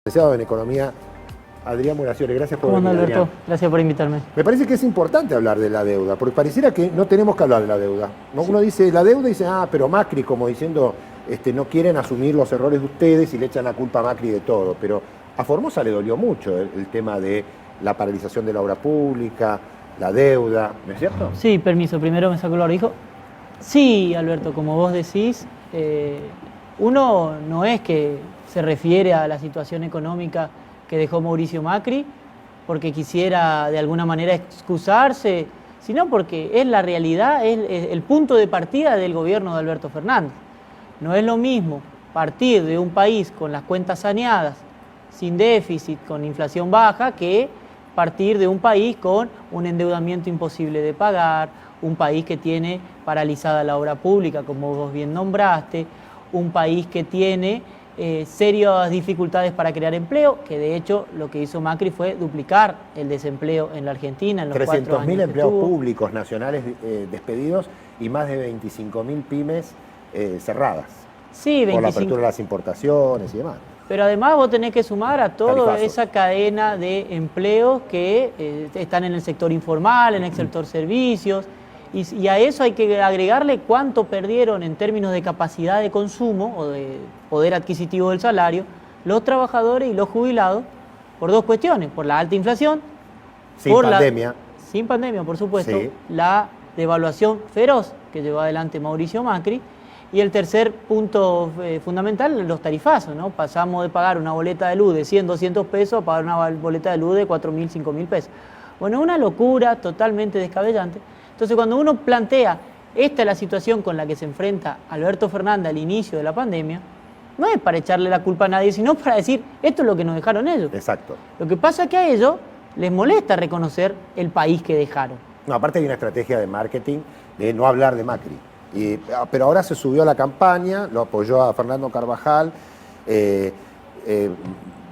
Licenciado en Economía, Adrián Muraciore, gracias por venir, ¿Cómo anda, Alberto? Adrián. Gracias por invitarme. Me parece que es importante hablar de la deuda, porque pareciera que no tenemos que hablar de la deuda. ¿No? Sí. Uno dice la deuda y dice, pero Macri, como diciendo, no quieren asumir los errores de ustedes y le echan la culpa a Macri de todo. Pero a Formosa le dolió mucho el tema de la paralización de la obra pública, la deuda, ¿no es cierto? Sí, permiso, primero me saco el barbijo. Sí, Alberto, como vos decís, uno no es que se refiere a la situación económica que dejó Mauricio Macri porque quisiera de alguna manera excusarse, sino porque es la realidad, es el punto de partida del gobierno de Alberto Fernández. No es lo mismo partir de un país con las cuentas saneadas, sin déficit, con inflación baja, que partir de un país con un endeudamiento imposible de pagar, un país que tiene paralizada la obra pública, como vos bien nombraste, un país que tiene serias dificultades para crear empleo, que de hecho lo que hizo Macri fue duplicar el desempleo en la Argentina en los 4 años 300.000 empleados públicos nacionales despedidos y más de 25.000 pymes cerradas. Sí, 25. Por la apertura de las importaciones y demás. Pero además vos tenés que sumar a toda esa cadena de empleos que están en el sector informal, en el sector servicios, y a eso hay que agregarle cuánto perdieron en términos de capacidad de consumo o de poder adquisitivo del salario los trabajadores y los jubilados por dos cuestiones: por la alta inflación, sin pandemia. Sin pandemia, por supuesto, sí. La devaluación feroz que llevó adelante Mauricio Macri, y el tercer punto fundamental, los tarifazos, ¿no? Pasamos de pagar una boleta de luz de 100, 200 pesos a pagar una boleta de luz de 4.000, 5.000 pesos. Bueno, una locura totalmente descabellante. Entonces, cuando uno plantea, esta es la situación con la que se enfrenta Alberto Fernández al inicio de la pandemia, no es para echarle la culpa a nadie, sino para decir, esto es lo que nos dejaron ellos. Exacto. Lo que pasa es que a ellos les molesta reconocer el país que dejaron. No, aparte hay una estrategia de marketing de no hablar de Macri. Pero ahora se subió a la campaña, lo apoyó a Fernando Carvajal, de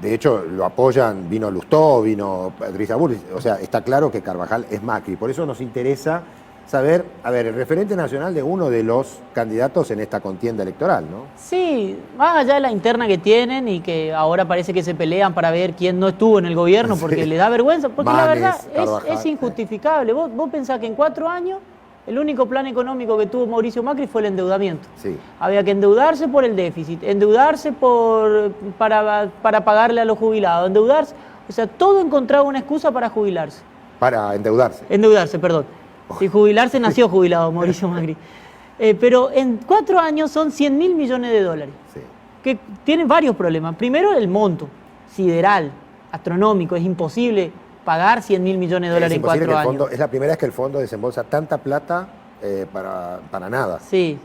hecho lo apoyan, vino Lustó, vino Patricia Bullrich, o sea, está claro que Carvajal es Macri, por eso nos interesa saber, el referente nacional de uno de los candidatos en esta contienda electoral, ¿no? Sí, más allá de la interna que tienen y que ahora parece que se pelean para ver quién no estuvo en el gobierno porque le da vergüenza, porque Manes, la verdad es injustificable. Vos pensás que en 4 años el único plan económico que tuvo Mauricio Macri fue el endeudamiento. Sí. Había que endeudarse por el déficit, endeudarse para pagarle a los jubilados, endeudarse. O sea, todo encontraba una excusa para jubilarse. Para endeudarse. Endeudarse, perdón. Si jubilarse, nació jubilado Mauricio Macri. Pero en 4 años son 100.000 millones de dólares. Sí. Que tienen varios problemas. Primero, el monto sideral, astronómico. Es imposible pagar 100.000 millones de dólares en 4 años. Es la primera vez que el fondo desembolsa tanta plata para nada. Sí.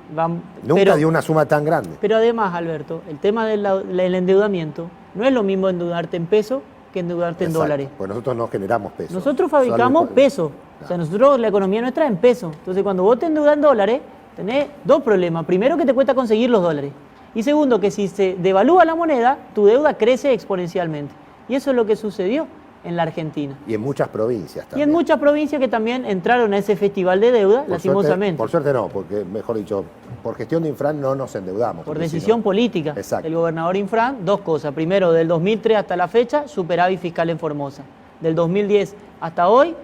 Nunca dio una suma tan grande. Pero además, Alberto, el tema del endeudamiento no es lo mismo endeudarte en pesos que endeudarte en dólares. Pues nosotros no generamos pesos. Nosotros fabricamos pesos. Claro. O sea, nosotros la economía nuestra es en pesos. Entonces, cuando vos te endeudas en dólares, tenés dos problemas. Primero, que te cuesta conseguir los dólares. Y segundo, que si se devalúa la moneda, tu deuda crece exponencialmente. Y eso es lo que sucedió en la Argentina. Y en muchas provincias también. Y en muchas provincias que también entraron a ese festival de deuda, lastimosamente. Por suerte no, porque, mejor dicho, por gestión de Infran no nos endeudamos. Por decisión política del gobernador Infran, dos cosas. Primero, del 2003 hasta la fecha, superávit fiscal en Formosa. Del 2010 hasta hoy,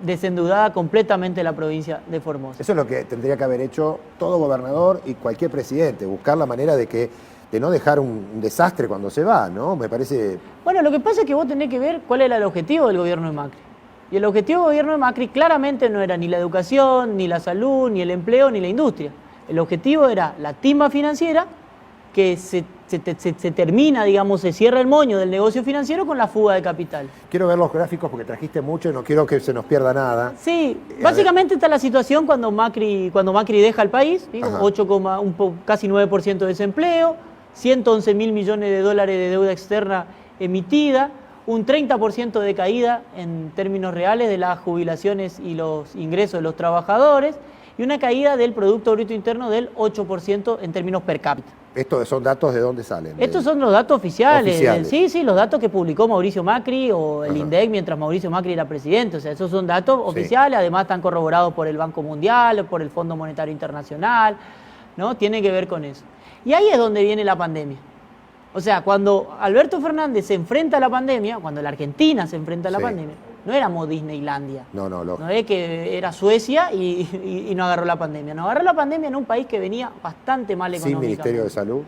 desendeudada completamente la provincia de Formosa. Eso es lo que tendría que haber hecho todo gobernador y cualquier presidente, buscar la manera de no dejar un desastre cuando se va, ¿no? Me parece... Bueno, lo que pasa es que vos tenés que ver cuál era el objetivo del gobierno de Macri. Y el objetivo del gobierno de Macri claramente no era ni la educación, ni la salud, ni el empleo, ni la industria. El objetivo era la timba financiera, que se termina, digamos, se cierra el moño del negocio financiero con la fuga de capital. Quiero ver los gráficos porque trajiste mucho y no quiero que se nos pierda nada. Sí, básicamente está la situación cuando Macri deja el país, digo, casi 9% de desempleo, 111.000 millones de dólares de deuda externa emitida, un 30% de caída en términos reales de las jubilaciones y los ingresos de los trabajadores y una caída del Producto Bruto Interno del 8% en términos per cápita. ¿Estos son datos de dónde salen? Estos son los datos oficiales. Sí, los datos que publicó Mauricio Macri o el INDEC mientras Mauricio Macri era presidente. O sea, esos son datos oficiales, además están corroborados por el Banco Mundial, por el Fondo Monetario Internacional, ¿no? Tiene que ver con eso. Y ahí es donde viene la pandemia. O sea, cuando Alberto Fernández se enfrenta a la pandemia, cuando la Argentina se enfrenta a la pandemia, no éramos Disneylandia. No es que era Suecia y no agarró la pandemia. No agarró la pandemia en un país que venía bastante mal económicamente. Sin Ministerio de Salud.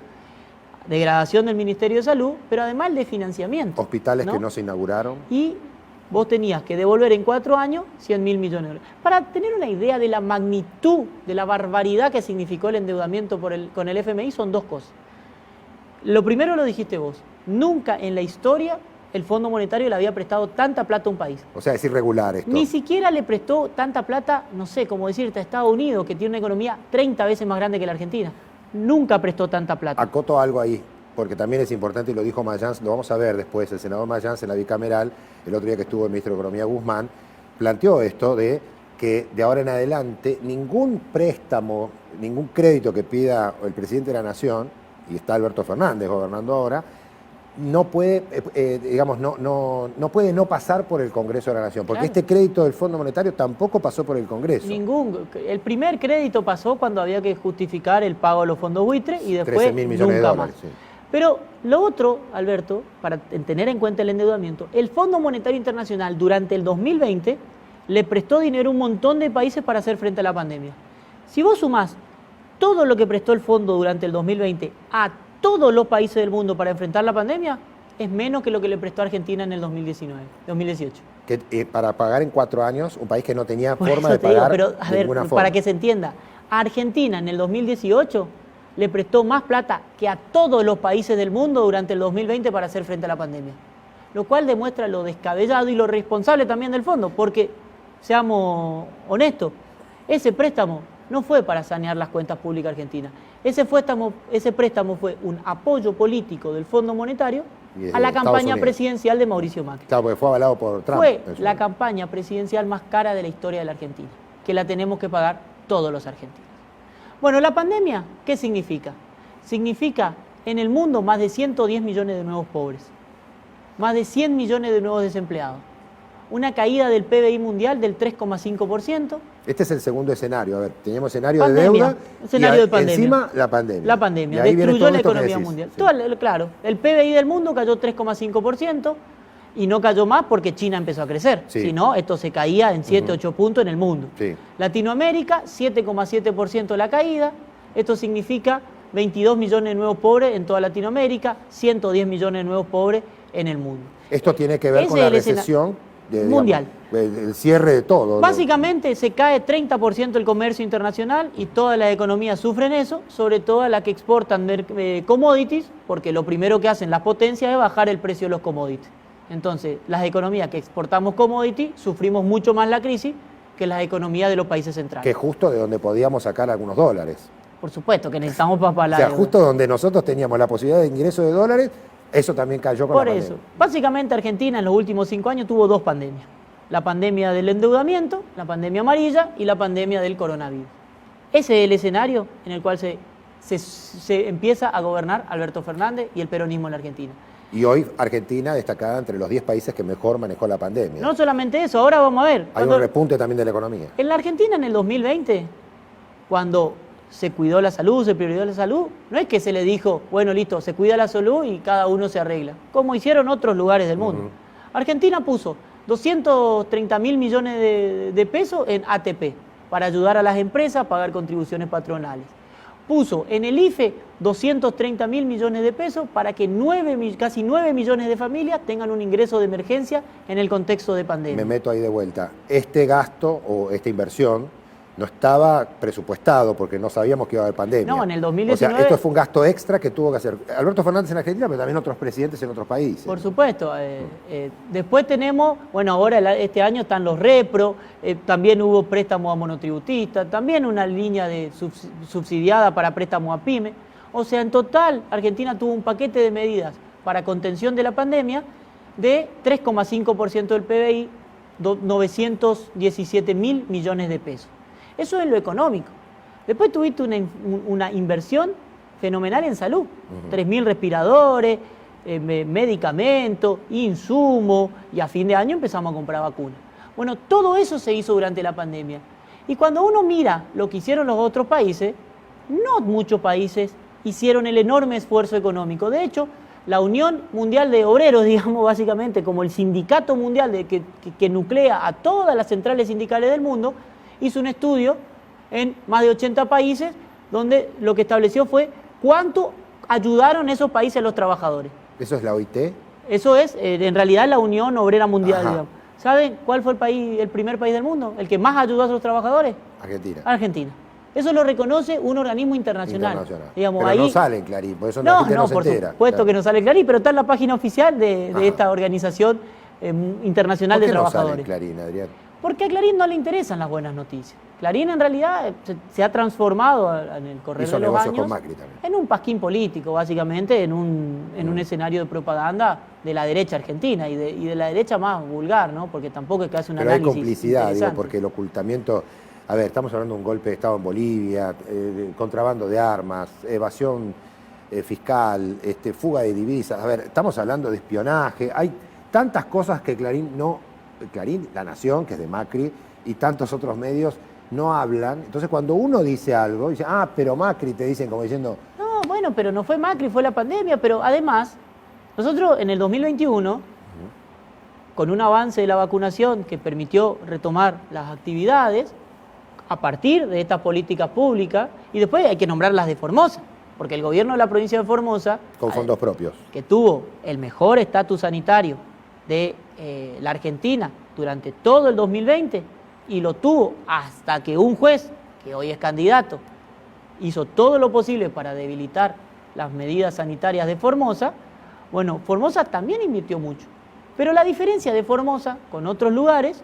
Degradación del Ministerio de Salud, pero además el de financiamiento. Hospitales que no se inauguraron. Y vos tenías que devolver en 4 años 100.000 millones de dólares. Para tener una idea de la magnitud, de la barbaridad que significó el endeudamiento con el FMI, son 2 cosas. Lo primero lo dijiste vos. Nunca en la historia el Fondo Monetario le había prestado tanta plata a un país. O sea, es irregular esto. Ni siquiera le prestó tanta plata, no sé, como decirte, a Estados Unidos, que tiene una economía 30 veces más grande que la Argentina. Nunca prestó tanta plata. Acoto algo ahí, porque también es importante, y lo dijo Mayans, lo vamos a ver después, el senador Mayans en la bicameral, el otro día que estuvo el ministro de Economía Guzmán, planteó esto de que de ahora en adelante ningún préstamo, ningún crédito que pida el presidente de la Nación, y está Alberto Fernández gobernando ahora, no puede, no puede no pasar por el Congreso de la Nación, porque este crédito del Fondo Monetario tampoco pasó por el Congreso. El primer crédito pasó cuando había que justificar el pago de los fondos buitre y después 13.000 millones de dólares, más. Sí. Pero lo otro, Alberto, para tener en cuenta el endeudamiento, el Fondo Monetario Internacional durante el 2020 le prestó dinero a un montón de países para hacer frente a la pandemia. Si vos sumás todo lo que prestó el fondo durante el 2020 a todos los países del mundo para enfrentar la pandemia, es menos que lo que le prestó Argentina en el 2018. Que, para pagar en 4 años, un país que no tenía forma de pagar pero, a ver, forma. Para que se entienda, a Argentina en el 2018 le prestó más plata que a todos los países del mundo durante el 2020 para hacer frente a la pandemia. Lo cual demuestra lo descabellado y lo responsable también del fondo, porque, seamos honestos, ese préstamo no fue para sanear las cuentas públicas argentinas. Ese préstamo fue un apoyo político del Fondo Monetario a la campaña presidencial de Mauricio Macri. Claro, porque fue avalado por Trump. Fue la campaña presidencial más cara de la historia de la Argentina, que la tenemos que pagar todos los argentinos. Bueno, la pandemia, ¿qué significa? Significa en el mundo más de 110 millones de nuevos pobres, más de 100 millones de nuevos desempleados, una caída del PBI mundial del 3,5%. Este es el segundo escenario. A ver, teníamos escenario de deuda escenario de pandemia. Encima la pandemia. La pandemia destruyó la economía mundial. Sí. Claro, el PBI del mundo cayó 3,5% y no cayó más porque China empezó a crecer. Sí. Si no, esto se caía en 7, 8 puntos en el mundo. Sí. Latinoamérica, 7,7% la caída. Esto significa 22 millones de nuevos pobres en toda Latinoamérica, 110 millones de nuevos pobres en el mundo. Esto tiene que ver con la recesión mundial. El cierre de todo. Básicamente se cae 30% el comercio internacional y todas las economías sufren eso, sobre todo las que exportan commodities, porque lo primero que hacen las potencias es bajar el precio de los commodities. Entonces, las economías que exportamos commodities sufrimos mucho más la crisis que las economías de los países centrales. Que justo de donde podíamos sacar algunos dólares. Por supuesto, que necesitamos para la deuda. Justo donde nosotros teníamos la posibilidad de ingreso de dólares, eso también cayó con la pandemia. Por eso, básicamente Argentina en los últimos 5 años tuvo 2 pandemias. La pandemia del endeudamiento, la pandemia amarilla y la pandemia del coronavirus. Ese es el escenario en el cual se empieza a gobernar Alberto Fernández y el peronismo en la Argentina. Y hoy Argentina destacada entre los 10 países que mejor manejó la pandemia. No solamente eso, ahora vamos a ver. Hay un repunte también de la economía. En la Argentina en el 2020, cuando se cuidó la salud, se priorizó la salud, no es que se le dijo, bueno, listo, se cuida la salud y cada uno se arregla, como hicieron otros lugares del mundo. Argentina puso 230.000 millones de pesos en ATP para ayudar a las empresas a pagar contribuciones patronales. Puso en el IFE 230.000 millones de pesos para que casi 9 millones de familias tengan un ingreso de emergencia en el contexto de pandemia. Me meto ahí de vuelta. Este gasto o esta inversión no estaba presupuestado porque no sabíamos que iba a haber pandemia. No, en el 2019... O sea, esto fue un gasto extra que tuvo que hacer Alberto Fernández en Argentina, pero también otros presidentes en otros países. Por supuesto. Después tenemos, bueno, ahora este año están los repro, también hubo préstamos a monotributistas, también una línea subsidiada para préstamos a pyme. O sea, en total, Argentina tuvo un paquete de medidas para contención de la pandemia de 3,5% del PBI, 917.000 millones de pesos. Eso es lo económico. Después tuviste una inversión fenomenal en salud. 3.000 respiradores, medicamentos, insumos, y a fin de año empezamos a comprar vacunas. Bueno, todo eso se hizo durante la pandemia. Y cuando uno mira lo que hicieron los otros países, no muchos países hicieron el enorme esfuerzo económico. De hecho, la Unión Mundial de Obreros, digamos básicamente, como el sindicato mundial que nuclea a todas las centrales sindicales del mundo, hizo un estudio en más de 80 países donde lo que estableció fue cuánto ayudaron esos países a los trabajadores. ¿Eso es la OIT? Eso es, en realidad, la Unión Obrera Mundial, Ajá. digamos. ¿Saben cuál fue el primer país del mundo? El que más ayudó a sus trabajadores. Argentina. Argentina. Eso lo reconoce un organismo internacional. Digamos, pero ahí, no sale en Clarín, por eso la gente no se por entera. supuesto Claro. que no sale en Clarín, pero está en la página oficial de esta organización internacional de ¿Por qué no trabajadores. sale en Clarín, Adrián? Porque a Clarín no le interesan las buenas noticias. Clarín en realidad se ha transformado en el correr Hizo de los negocios años con Macri también. en un pasquín político, básicamente, en un escenario de propaganda de la derecha argentina y de la derecha más vulgar, ¿no? Porque tampoco es que hace un Pero hay análisis complicidad, digo, interesante. porque el ocultamiento... A ver, estamos hablando de un golpe de Estado en Bolivia, contrabando de armas, evasión fiscal, fuga de divisas. A ver, estamos hablando de espionaje. Hay tantas cosas que Clarín, La Nación, que es de Macri, y tantos otros medios no hablan. Entonces, cuando uno dice algo, dice, pero Macri, te dicen como diciendo... No, bueno, pero no fue Macri, fue la pandemia, pero además, nosotros en el 2021, con un avance de la vacunación que permitió retomar las actividades, a partir de estas políticas públicas, y después hay que nombrarlas de Formosa, porque el gobierno de la provincia de Formosa, Con fondos propios. que tuvo el mejor estatus sanitario de la Argentina durante todo el 2020, y lo tuvo hasta que un juez, que hoy es candidato, hizo todo lo posible para debilitar las medidas sanitarias de Formosa. Bueno, Formosa también invirtió mucho, pero la diferencia de Formosa con otros lugares,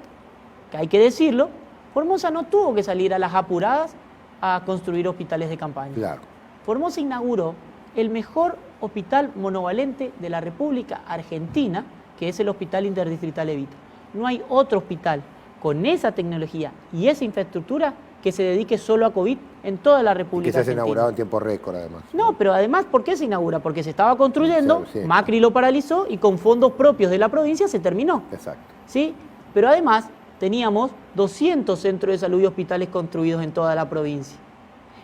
que hay que decirlo, Formosa no tuvo que salir a las apuradas a construir hospitales de campaña. Claro. Formosa inauguró el mejor hospital monovalente de la República Argentina, que es el Hospital Interdistrital Evita. No hay otro hospital con esa tecnología y esa infraestructura que se dedique solo a COVID en toda la República Y que se haya Argentina. inaugurado en tiempo récord, además. No, pero además, ¿por qué se inaugura? Porque se estaba construyendo, Sí. Macri lo paralizó y con fondos propios de la provincia se terminó. Exacto. ¿Sí? Pero además teníamos 200 centros de salud y hospitales construidos en toda la provincia.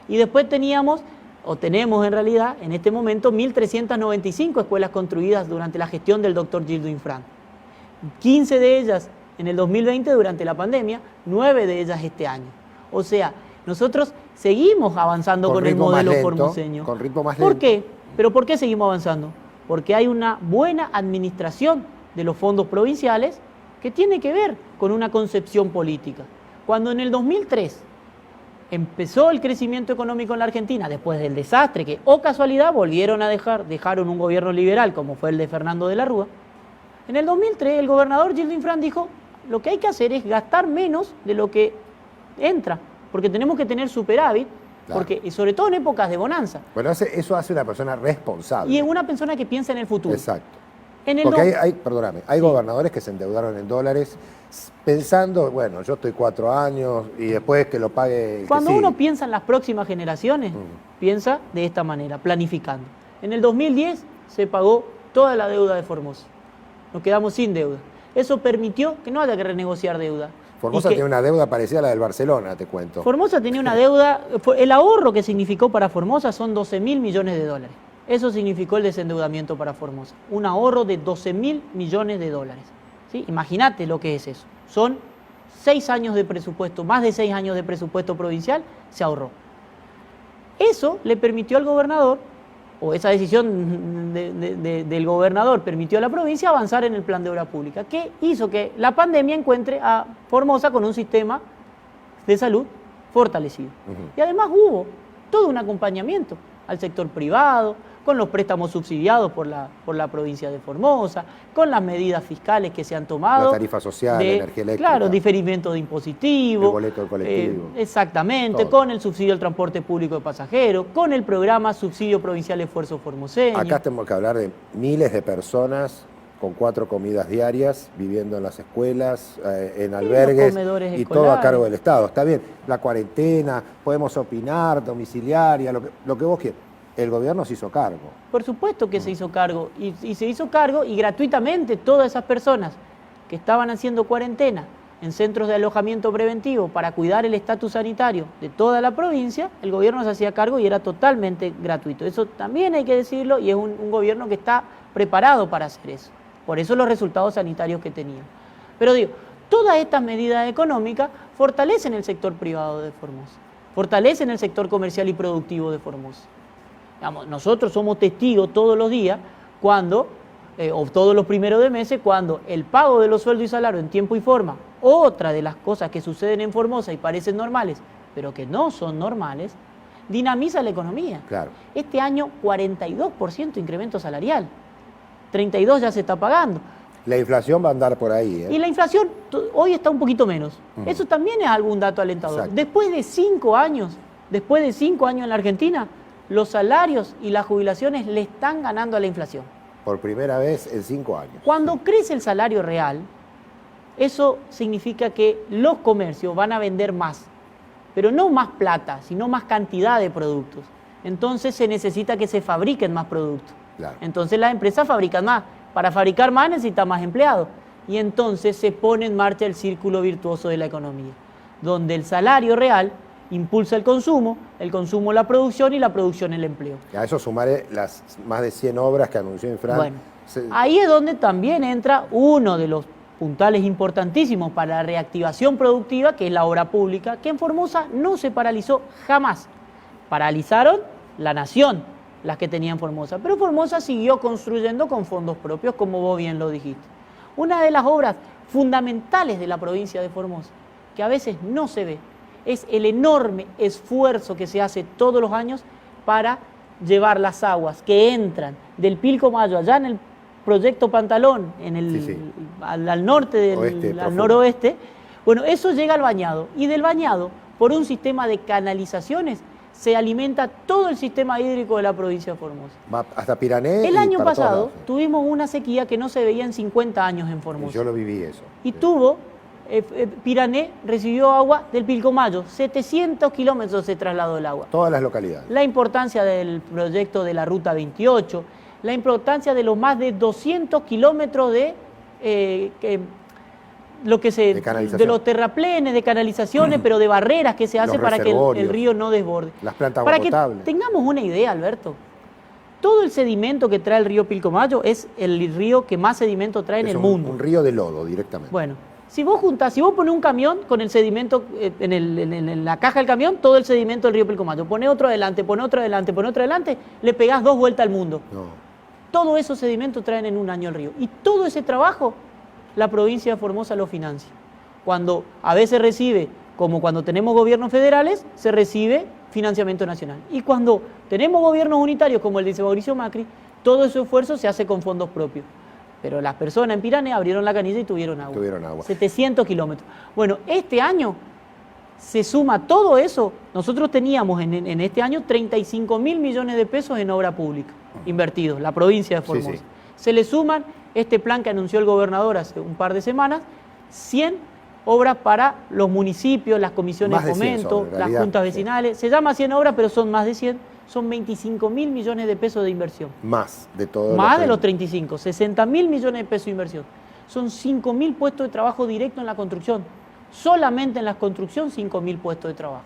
Y después tenemos en realidad, en este momento, 1.395 escuelas construidas durante la gestión del doctor Gildo Infran. 15 de ellas en el 2020 durante la pandemia, 9 de ellas este año. O sea, nosotros seguimos avanzando con el ritmo más modelo lento, formoseño. con ritmo más ¿Por lento. qué? ¿Pero por qué seguimos avanzando? Porque hay una buena administración de los fondos provinciales que tiene que ver con una concepción política. Cuando en el 2003 empezó el crecimiento económico en la Argentina, después del desastre que, casualidad, dejaron un gobierno liberal como fue el de Fernando de la Rúa, en el 2003 el gobernador Gildo Infran dijo, lo que hay que hacer es gastar menos de lo que entra, porque tenemos que tener superávit, Claro. y sobre todo en épocas de bonanza. Bueno, eso hace una persona responsable. Y es una persona que piensa en el futuro. Exacto. En el Porque do- hay gobernadores que se endeudaron en dólares pensando, bueno, yo estoy 4 años y después que lo pague el que Cuando sigue. uno piensa en las próximas generaciones, piensa de esta manera, planificando. En el 2010 se pagó toda la deuda de Formosa. Nos quedamos sin deuda. Eso permitió que no haya que renegociar deuda. Formosa Y que tiene una deuda parecida a la del Barcelona, te cuento. Formosa tenía una deuda, el ahorro que significó para Formosa son 12.000 millones de dólares. Eso significó el desendeudamiento para Formosa. Un ahorro de 12.000 millones de dólares. ¿Sí? Imagínate lo que es eso. Son 6 años de presupuesto, más de 6 años de presupuesto provincial se ahorró. Eso le permitió al gobernador, o esa decisión del gobernador permitió a la provincia avanzar en el plan de obra pública, que hizo que la pandemia encuentre a Formosa con un sistema de salud fortalecido. Y además hubo todo un acompañamiento al sector privado, con los préstamos subsidiados por la provincia de Formosa, con las medidas fiscales que se han tomado. La tarifa social, la energía eléctrica. Claro, diferimiento de impositivo. El boleto del colectivo. Exactamente, Todo. con el subsidio al transporte público de pasajeros, con el programa Subsidio Provincial Esfuerzo Formoseño. Acá tenemos que hablar de miles de personas con 4 comidas diarias, viviendo en las escuelas, en albergues, comedores y todo a escolares. cargo del Estado. Está bien, la cuarentena, podemos opinar, domiciliaria, lo que vos quieras. El gobierno se hizo cargo. Por supuesto que se hizo cargo, y se hizo cargo, y gratuitamente todas esas personas que estaban haciendo cuarentena en centros de alojamiento preventivo para cuidar el estatus sanitario de toda la provincia, el gobierno se hacía cargo y era totalmente gratuito. Eso también hay que decirlo, y es un gobierno que está preparado para hacer eso. Por eso los resultados sanitarios que tenían. Pero digo, todas estas medidas económicas fortalecen el sector privado de Formosa, fortalecen el sector comercial y productivo de Formosa. Digamos, nosotros somos testigos todos los días cuando, o todos los primeros de meses, cuando el pago de los sueldos y salarios en tiempo y forma, otra de las cosas que suceden en Formosa y parecen normales, pero que no son normales, dinamiza la economía. Claro. Este año 42% incremento salarial, 32% ya se está pagando. La inflación va a andar por ahí, ¿eh? Y la inflación hoy está un poquito menos. Eso también es algún dato alentador. Exacto. Después de 5 años en la Argentina, los salarios y las jubilaciones le están ganando a la inflación. Por primera vez en 5 años. Cuando crece el salario real, eso significa que los comercios van a vender más, pero no más plata, sino más cantidad de productos. Entonces se necesita que se fabriquen más productos. Claro. Entonces las empresas fabrican más. Para fabricar más necesita más empleados. Y entonces se pone en marcha el círculo virtuoso de la economía, donde el salario real impulsa el consumo la producción y la producción el empleo. A eso sumaré las más de 100 obras que anunció Infran. Bueno, ahí es donde también entra uno de los puntales importantísimos para la reactivación productiva, que es la obra pública, que en Formosa no se paralizó jamás. Paralizaron la nación, las que tenían Formosa, pero Formosa siguió construyendo con fondos propios, como vos bien lo dijiste. Una de las obras fundamentales de la provincia de Formosa, que a veces no se ve, es el enorme esfuerzo que se hace todos los años para llevar las aguas que entran del Pilcomayo, allá en el proyecto Pantalón, al norte, al noroeste. Bueno, eso llega al bañado, y del bañado, por un sistema de canalizaciones, se alimenta todo el sistema hídrico de la provincia de Formosa. Va hasta Pirané. El año pasado tuvimos una sequía que no se veía en 50 años en Formosa. Yo lo viví eso. Y Pirané recibió agua del Pilcomayo, 700 kilómetros se trasladó el agua. Todas las localidades. La importancia del proyecto de la Ruta 28, la importancia de los más de 200 kilómetros de los terraplenes, de canalizaciones, pero de barreras que se hace para que el río no desborde. Las plantas para potables. Que tengamos una idea, Alberto, todo el sedimento que trae el río Pilcomayo es el río que más sedimento trae en el mundo. Un río de lodo directamente. Bueno, si vos pones un camión con el sedimento en la caja del camión, todo el sedimento del río Pilcomayo, pone otro adelante, le pegás 2 vueltas al mundo. No. Todo esos sedimentos traen en un año el río. Y todo ese trabajo la provincia de Formosa lo financia. Cuando a veces recibe, como cuando tenemos gobiernos federales, se recibe financiamiento nacional. Y cuando tenemos gobiernos unitarios, como el de Mauricio Macri, todo ese esfuerzo se hace con fondos propios. Pero las personas en Pirané abrieron la canilla y tuvieron agua. 700 kilómetros. Bueno, este año se suma todo eso. Nosotros teníamos en este año 35.000 millones de pesos en obra pública invertidos, la provincia de Formosa. Sí. Se le suman este plan que anunció el gobernador hace un par de semanas, 100 obras para los municipios, las comisiones de fomento, las juntas vecinales. Se llama 100 obras, pero son más de 100. Son 25.000 millones de pesos de inversión. Más de todo. Más de los 35, 60.000 millones de pesos de inversión. Son 5.000 puestos de trabajo directo en la construcción. Solamente en la construcción, 5.000 puestos de trabajo.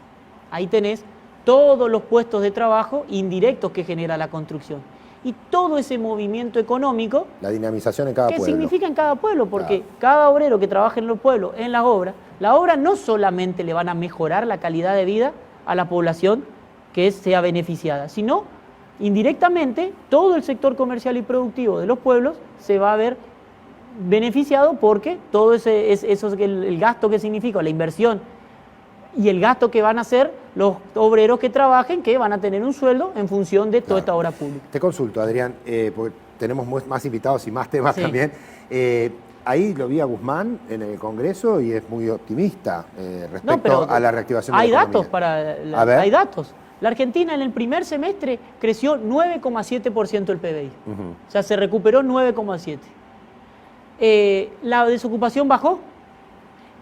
Ahí tenés todos los puestos de trabajo indirectos que genera la construcción. Y todo ese movimiento económico. La dinamización en cada pueblo. ¿Qué significa en cada pueblo? Porque cada obrero que trabaja en los pueblos, en las obras, la obra no solamente le van a mejorar la calidad de vida a la población que sea beneficiada, sino indirectamente todo el sector comercial y productivo de los pueblos se va a ver beneficiado porque todo el gasto que significa la inversión y el gasto que van a hacer los obreros que trabajen, que van a tener un sueldo en función de toda esta obra pública. Te consulto, Adrián, porque tenemos más invitados y más temas también. Ahí lo vi a Guzmán en el Congreso y es muy optimista respecto a la reactivación de la economía. Hay datos. La Argentina en el primer semestre creció 9,7% el PBI. O sea, se recuperó 9,7%. La desocupación bajó.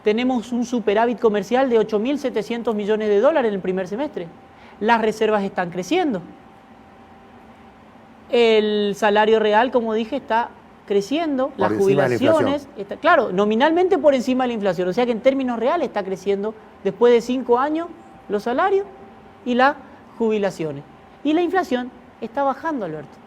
Tenemos un superávit comercial de 8.700 millones de dólares en el primer semestre. Las reservas están creciendo. El salario real, como dije, está creciendo. Las jubilaciones, claro, nominalmente por encima de la inflación. O sea que en términos reales está creciendo después de 5 años los salarios y las jubilaciones. Y la inflación está bajando, Alberto.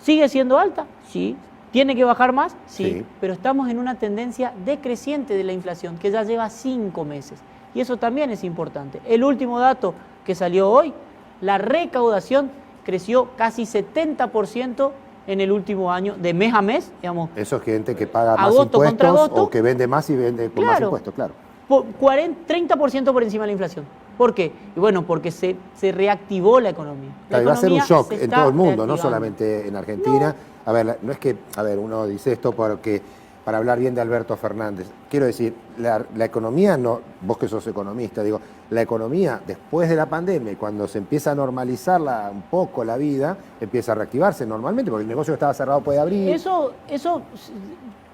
¿Sigue siendo alta? Sí. ¿Tiene que bajar más? Sí. Sí. Pero estamos en una tendencia decreciente de la inflación que ya lleva 5 meses. Y eso también es importante. El último dato que salió hoy, la recaudación creció casi 70% en el último año, de mes a mes, digamos. Eso es gente que paga A más voto contra impuestos voto. o que vende más y vende con más impuestos, claro. 30% por encima de la inflación. ¿Por qué? Y bueno, porque se reactivó la economía. Claro, va a ser un shock en todo el mundo, no reactivando. solamente en Argentina. A ver, no es que, uno dice esto porque para hablar bien de Alberto Fernández. Quiero decir, la economía, no, vos que sos economista, digo, la economía después de la pandemia, cuando se empieza a normalizar un poco la vida, empieza a reactivarse normalmente, porque el negocio que estaba cerrado puede abrir. Eso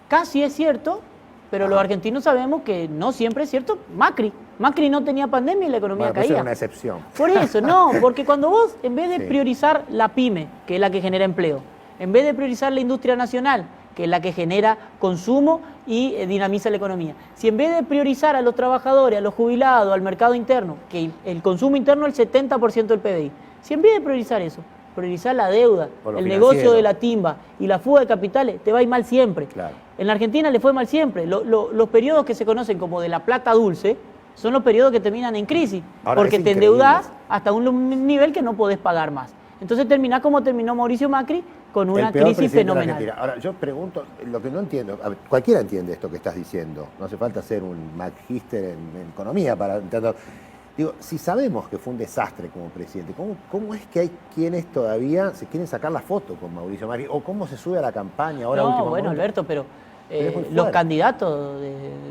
casi es cierto, pero los argentinos sabemos que no siempre es cierto. Macri no tenía pandemia y la economía Bueno, caía. era una excepción. Por eso, no, porque cuando vos, en vez de priorizar la pyme, que es la que genera empleo, en vez de priorizar la industria nacional, que es la que genera consumo y dinamiza la economía, si en vez de priorizar a los trabajadores, a los jubilados, al mercado interno, que el consumo interno es el 70% del PBI, si en vez de priorizar eso, priorizar la deuda, el negocio de la timba y la fuga de capitales, te va a ir mal siempre. Claro. En la Argentina le fue mal siempre. Los periodos que se conocen como de la plata dulce son los periodos que terminan en crisis, Ahora, porque es te increíble. endeudás hasta un nivel que no podés pagar más. Entonces terminás como terminó Mauricio Macri, con una El peor crisis presidente de la fenomenal. Argentina. Ahora, yo pregunto, lo que no entiendo, a ver, cualquiera entiende esto que estás diciendo, no hace falta ser un magíster en economía para entender. Digo, si sabemos que fue un desastre como presidente, ¿cómo es que hay quienes todavía se quieren sacar la foto con Mauricio Macri? ¿O cómo se sube a la campaña ahora No, último bueno, momento? Alberto, pero es muy los fuerte. candidatos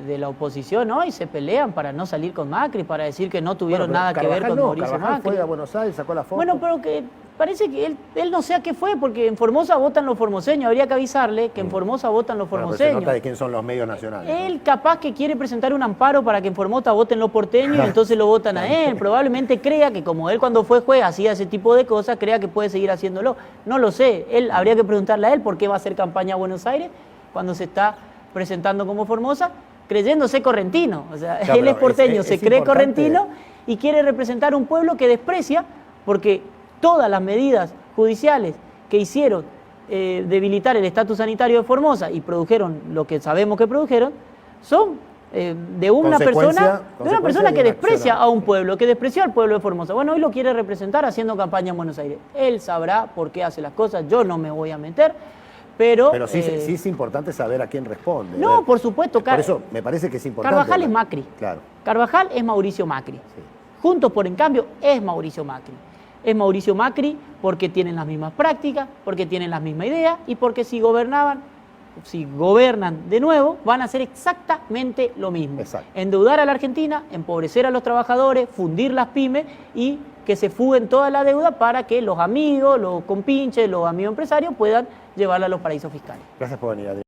de la oposición hoy se pelean para no salir con Macri, para decir que no tuvieron Bueno, pero nada que ver Carvajal con no, Mauricio Carvajal Macri. fue a Buenos Aires, sacó la foto. Bueno, pero que parece que él no sé a qué fue, porque en Formosa votan los formoseños. Habría que avisarle que en Formosa votan los Bueno, pero se formoseños. nota de quién son los medios nacionales. ¿no? Él capaz que quiere presentar un amparo para que en Formosa voten los porteños y entonces lo votan a él. Probablemente crea que como él cuando fue juez hacía ese tipo de cosas, crea que puede seguir haciéndolo. No lo sé. Habría que preguntarle a él por qué va a hacer campaña a Buenos Aires cuando se está presentando como Formosa, creyéndose correntino. O sea, Claro, él es pero porteño, es se cree importante. correntino y quiere representar un pueblo que desprecia, porque todas las medidas judiciales que hicieron debilitar el estatus sanitario de Formosa y produjeron lo que sabemos que produjeron, son de una persona que desprecia a un pueblo, que despreció al pueblo de Formosa. Bueno, hoy lo quiere representar haciendo campaña en Buenos Aires. Él sabrá por qué hace las cosas, yo no me voy a meter, pero sí es importante saber a quién responde. no, A ver, por supuesto. Por eso me parece que es importante. Carvajal es Macri. Claro. Carvajal es Mauricio Macri. Sí. Juntos por En Cambio es Mauricio Macri. Es Mauricio Macri porque tienen las mismas prácticas, porque tienen las mismas ideas y porque si gobiernan de nuevo, van a hacer exactamente lo mismo. Exacto. Endeudar a la Argentina, empobrecer a los trabajadores, fundir las pymes y que se fuguen toda la deuda para que los amigos, los compinches, los amigos empresarios puedan llevarla a los paraísos fiscales. Gracias por venir, Adrián.